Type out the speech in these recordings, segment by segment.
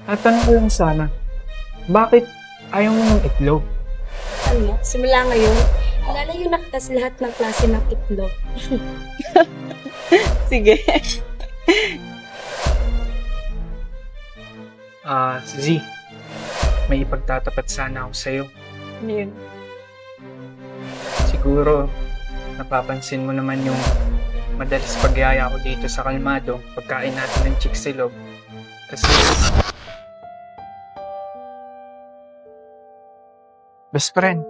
At tanong ko lang sana, bakit ayaw mo ng itlog? Simula ngayon, ilalayo na kita sa lahat ng klase ng itlog. Sige. Z, may ipagtatapat sana ako sa'yo. Ano yun? Siguro, napapansin mo naman yung madalas pagyaya ko dito sa kalmado pagkain natin ng chiksilog. Kasi, best friend,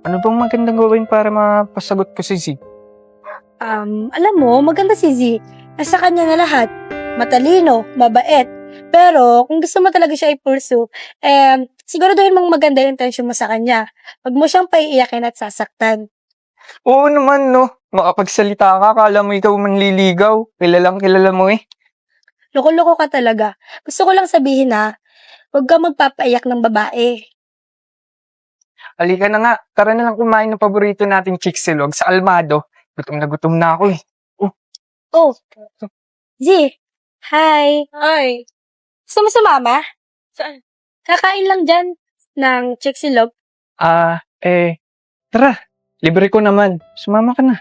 ano bang magandang gawin para mapasagot ko si Z? Alam mo, maganda si Z. Nasa kanya na lahat. Matalino, mabait. Pero, kung gusto mo talaga siya i-pursue, siguraduhin mong maganda yung intention mo sa kanya. Huwag mo siyang paiiyakin at sasaktan. Oo naman, no. Makapagsalita ka, kala mo ikaw manliligaw. Kilalang kilala mo eh. Loko-loko ka talaga. Gusto ko lang sabihin huwag ka magpapaiyak ng babae. Halika na nga, tara na lang kumain ng paborito nating chiksilog sa Almado. Gutom na ako eh. Oh, Z. Hi. Ay, Gusto mo sumama? saan? Kakain lang dyan ng chiksilog. Tara. Libre ko naman. Sumama ka na.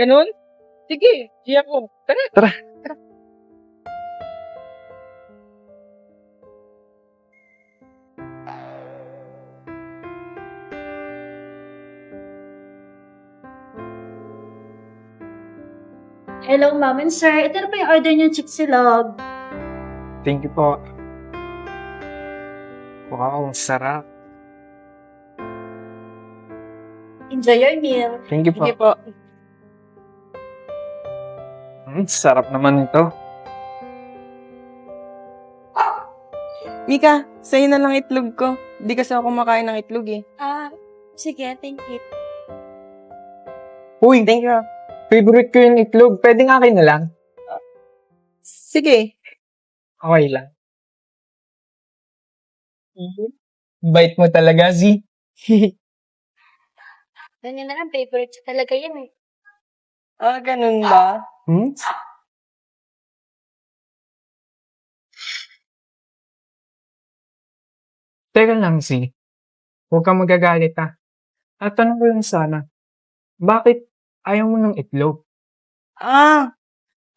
Ganun? Sige, di ako. Tara. Hello, ma'am and sir. Ito na po yung order niyo chiksilog. Thank you po. Wow, sarap. Enjoy your meal. Thank you po. Sige po. Sarap naman ito. Mika, sa'yo na lang itlog ko. Di kasi ako kumakain ng itlog eh. Sige, thank you. Uy, thank you. Favorite ko yung itlog. Pwede nga akin na lang. Sige. Okay lang. Bite mo talaga, Z. Ganyan na lang, favorite siya talaga yan eh. Ganun ba? Teka lang, Z. Huwag kang magagalit ah. At tanong ko lang sana, bakit ayaw mo ng itlog?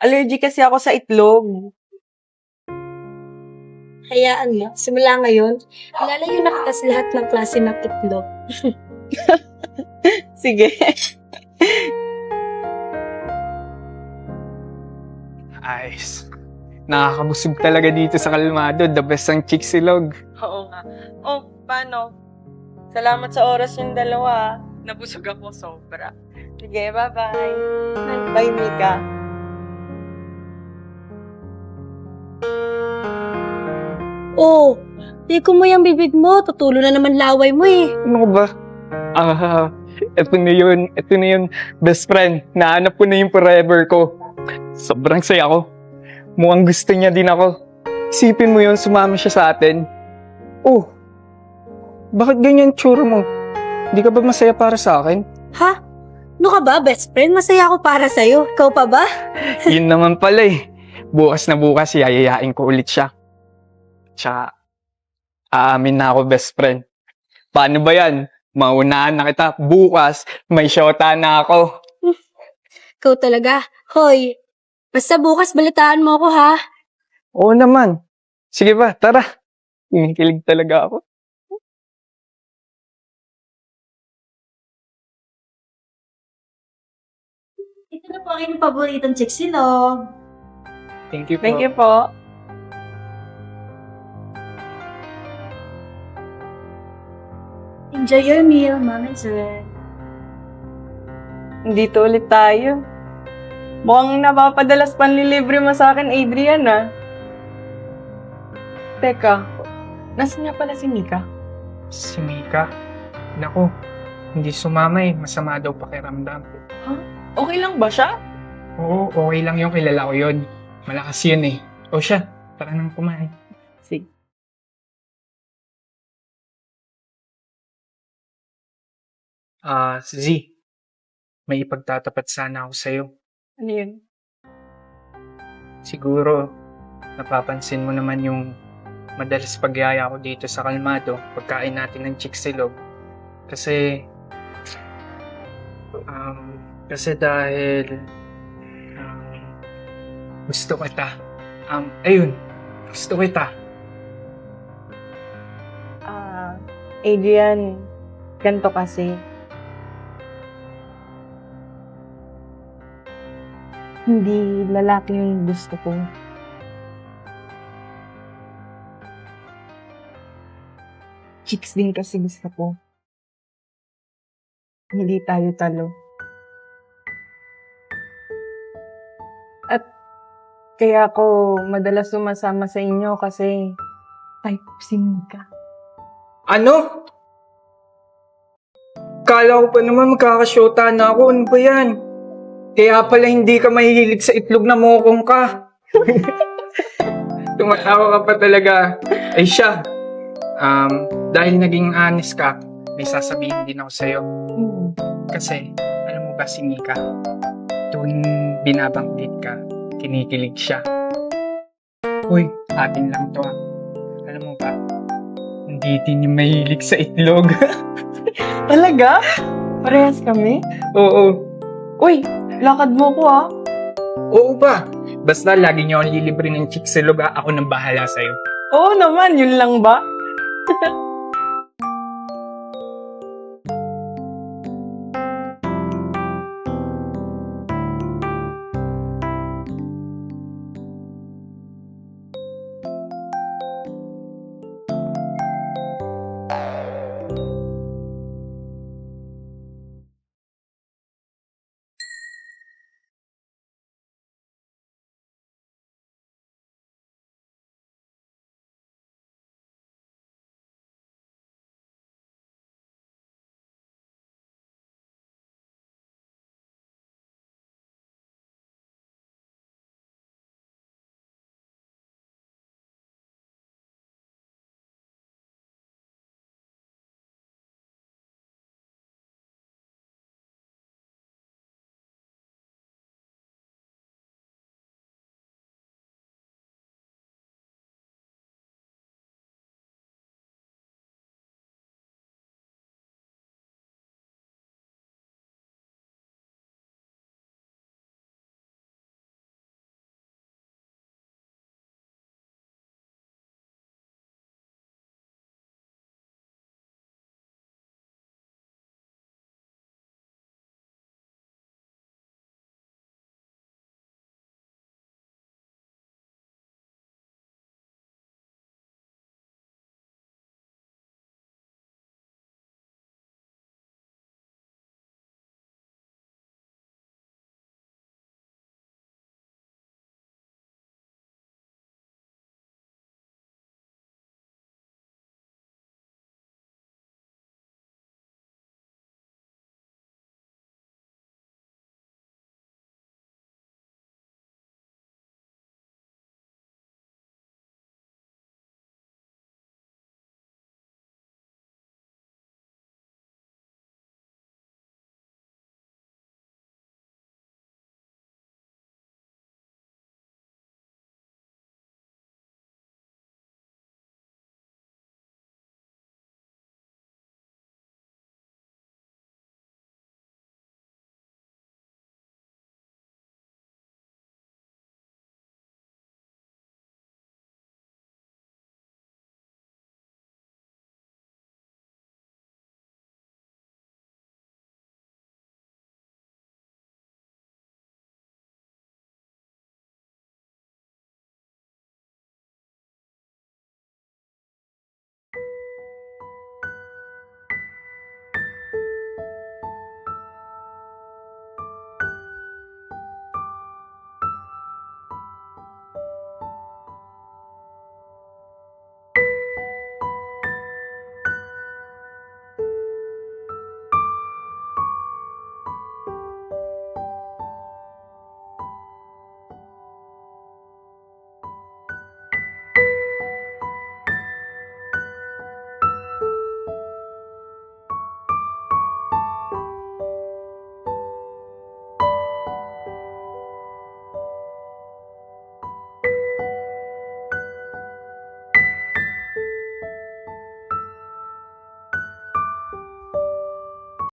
Allergic kasi ako sa itlog. Hayaan mo, simula ngayon, ilalayo na kita sa lahat ng klase ng itlog. Sige. Ayos. Nakakabusog talaga dito sa Kalmado. The best ang chiksilog. Oo nga. Oh, paano? Salamat sa oras yung dalawa. Nabusog ako sobra. Sige, bye-bye. Bye, Mika. Oh, tiko mo yung bibig mo, tutulo na naman laway mo eh. Ano ba? Ito na yun. Ito na yun, best friend. Nahanap ko na yung forever ko. Sobrang saya ko. Mukhang gusto niya din ako. Isipin mo yun, sumama siya sa atin. Oh, bakit ganyan tsura mo? Hindi ka ba masaya para sa akin? Ha? Ano ka ba, best friend? Masaya ako para sa'yo. Ikaw pa ba? Yun naman pala eh. Bukas na bukas, yayayain ko ulit siya. Tsaka, aamin na ako, best friend. Paano ba yan? Maunahan na kita. Bukas, may shota na ako. Ikaw talaga. Hoy, basta bukas balitaan mo ako ha. Oo naman. Sige ba, tara. Kinikilig talaga ako. Ito na po ang inyong paboritong chiksilog. Thank you po. Thank you po. Enjoy your meal, ma'am and sir. Dito ulit tayo. Mukhang napapadalas panlilibre mo sa akin, Adrian, ah. Teka, nasan nga pala si Mika? Si Mika. Naku, hindi sumama eh. Masama daw pakiramdam. Okay lang ba siya? Oo, okay lang yung kilala ko yun. Malakas yun eh. O siya, tara nang kumain. Sige. Z, may ipagtatapat sana ako sa'yo. Ano yun? Siguro, napapansin mo naman yung madalas pagyaya ko dito sa Kalmado, pagkain natin ng chiksilog. Kasi dahil gusto kita. Gusto kita. Adrian, ganito kasi. Hindi lalaki yung gusto ko. Chicks din kasi gusto ko. Hindi tayo talo. At kaya ako madalas sumasama sa inyo kasi type si Mika. Ano? Kala ko pa naman magkakasyota na ako. Ano ba yan? Kaya pala hindi ka mahihilig sa itlog na mokong ka. Tumatawa ka pa talaga. Ay siya. Dahil naging honest ka, may sasabihin din ako sa'yo. Kasi, alam mo ba si Mika? Tuwing binabanggit ka, kinikilig siya. Uy, atin lang to ah. Alam mo ba? Hindi din yung mahilig sa itlog. Talaga? Parehas kami? Oo. Uy, lakad mo ko ah. Oo ba? Basta lagi niyo akong lilibre ng chiksilog, ako nang bahala sa'yo. Oo naman, yun lang ba?